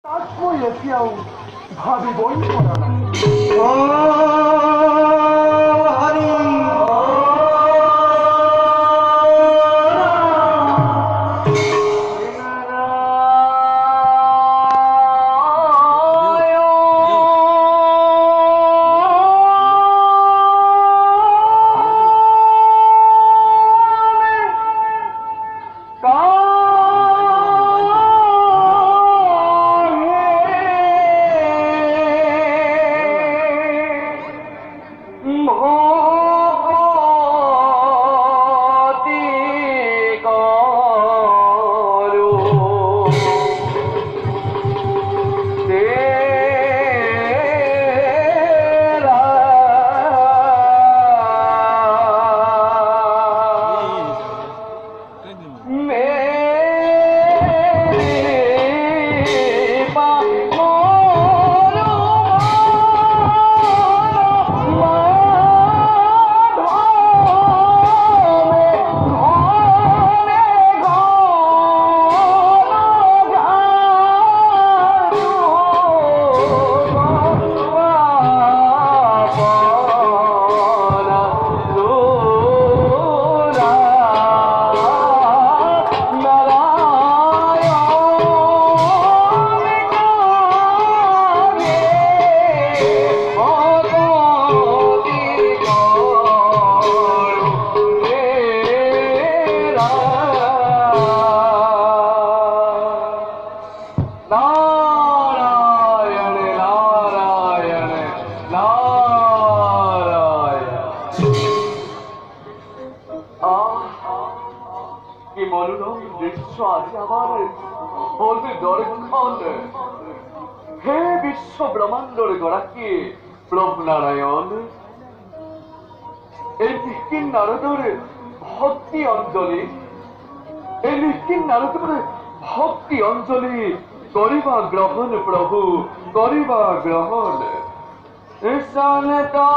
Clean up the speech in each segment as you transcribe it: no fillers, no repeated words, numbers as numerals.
মই এতিয়াও ভাবিবই পৰা নাই। হে বিশ্ব ব্রহ্মাণ্ডর গড়াকে প্রভু নারায়ণ, এই নিষ্কিন নারদর ভক্তি অঞ্জলি, এই নিষ্কিন নারদর ভক্তি অঞ্জলি করিবা গ্রহণ প্রভু, করিবা গ্রহণ। ঈশানতা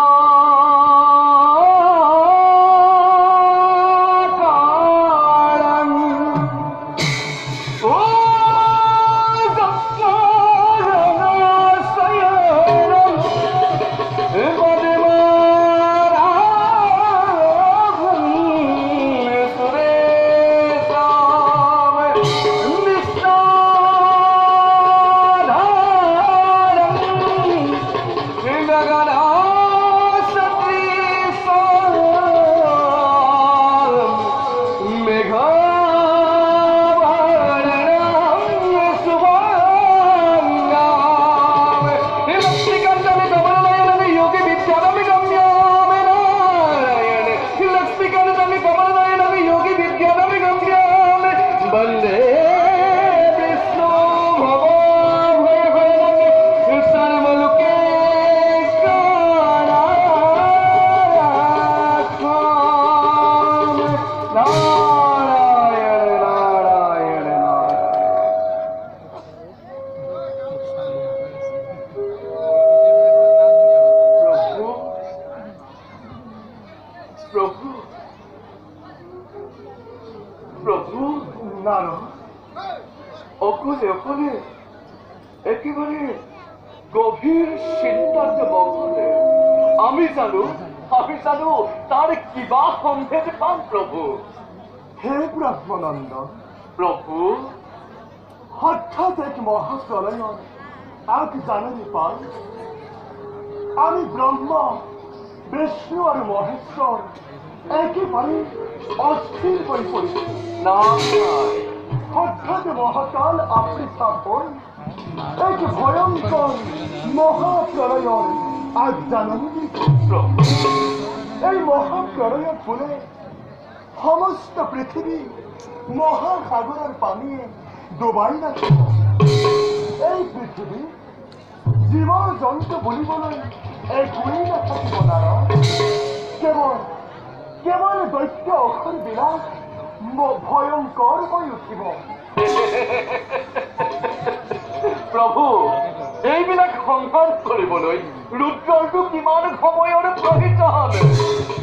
একেবারে গভীর চিন্তার মগ্নে আমি জানো তার কিবা সম্ভেদ পাম প্রভু। হে ব্রহ্মানন্দ প্রভু, হঠাৎ এক মহাপ্রলয় এক জানানি পান আমি ব্রহ্মা বিষ্ণু আর মহেশ্বর একেবারে অস্থির হয়ে পড়েছি। না, হঠাৎ মহাকাল আপনি স্থাপন এক ভয়ঙ্কর মহাপ্রলয়ের আজ জানানি। এই মহাপ্রলয়ের ফলে সমস্ত পৃথিবী মহাসাগরের পানিয়ে ডুবাই রাখিব। এই পৃথিবী জীব জন্তু বলিবলৈ একোৱেই নাথাকিব নাৰায়ণ। কেৱল কেৱল দৈত্য অসুৰ বিলাক ভয়ঙ্কৰ হয়ে উঠিব। প্ৰভু, এইবিলাক সংঘাত কৰিবলৈ ৰুদ্ৰৰটো কিমান সময়ৰ প্ৰয়োজন।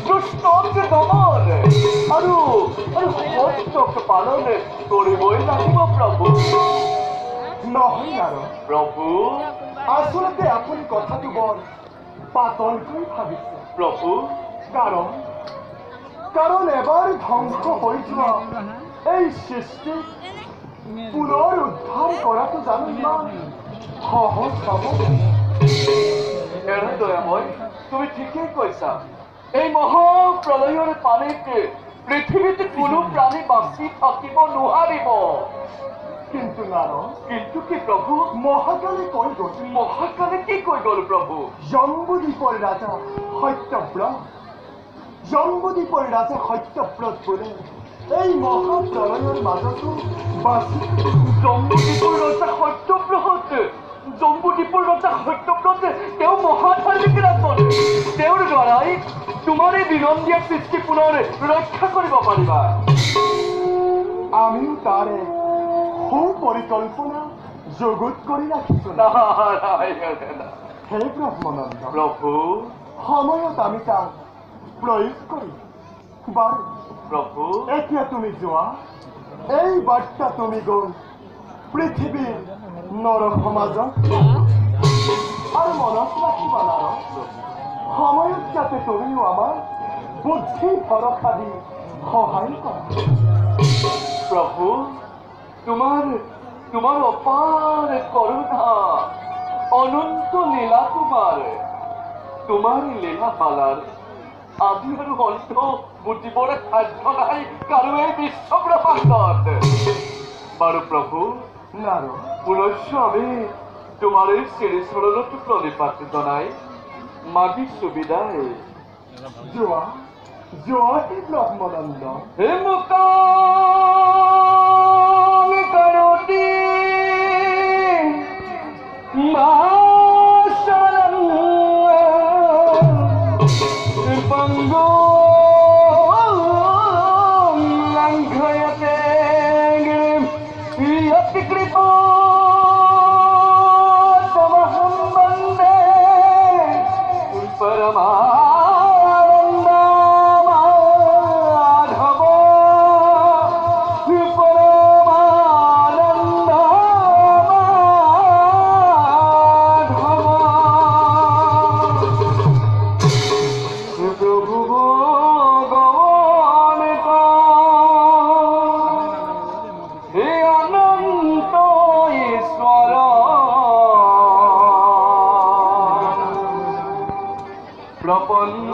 দুষ্টক দমন আৰু সত্যক পালন কৰিবই লাগিব প্ৰভু। নহয় আৰু প্ৰভু আচলতে আপুনি কথাটো বৰ পাতলকৈ ভাবিছে প্ৰভু কাৰণ এবাৰ ধ্বংস হৈ যোৱা এই সৃষ্টি পুনৰ উদ্ধাৰ কৰাটো জানো ইমান সহজ হ'ব এৰা দয়াময় তুমি ঠিকেই কৈছা এই মহাপ্ৰলয়ৰ পানীত পৃথিৱীত কোনো প্ৰাণী বাচি থাকিব নোৱাৰিব কিন্তু কিন্তু কি প্ৰভু মহাকালে কৈ গ'ল মহাকালে কি কৈ গ'ল প্ৰভু জম্বুদ্বীপৰ ৰাজা সত্যব্ৰত বোলে এই মহাপ্ৰলয়ৰ মাজতো বাচি জম্বুদ্বীপৰ ৰজা সত্যব্ৰত তেওঁ মহাধাৰ্মিক ৰাজন তেওঁৰ দ্বাৰাই তোমাৰ এই বিনন্দীয়া সৃষ্টি পুনৰ ৰক্ষা কৰিব পাৰিবা আমিও তাৰে সুপৰিকল্পনা যুগুত কৰি ৰাখিছো হে ব্ৰহ্মানন্দ প্ৰভু সময়ত আমি তাক প্ৰয়োগ কৰি বাৰু প্ৰভু এতিয়া তুমি যোৱা এই বাৰ্তা তুমি গৈ পৃথিৱীৰ নৰ সমাজত আৰু মনত ৰাখিবা সময়ত যাতে তুমিও আমাৰ বুদ্ধি ভৰসা দি সহায় কৰা প্ৰভু তোমাৰ অপাৰ কৰুণা অনন্ত লীলা তোমাৰ লীলা পালাৰ আদি আৰু অন্ত বুজিবৰ সাধ্য নাই কাৰো এই বিশ্ব ব্ৰহ্মাণ্ডত বাৰু প্ৰভু পুনশ্চ আমি তোমাৰ এই শ্ৰীচৰণত প্ৰণিপাত জনাই মাগিছো বিদায় যোৱা হে ব্ৰহ্মানন্দ হে মুকা প্ৰপন্ন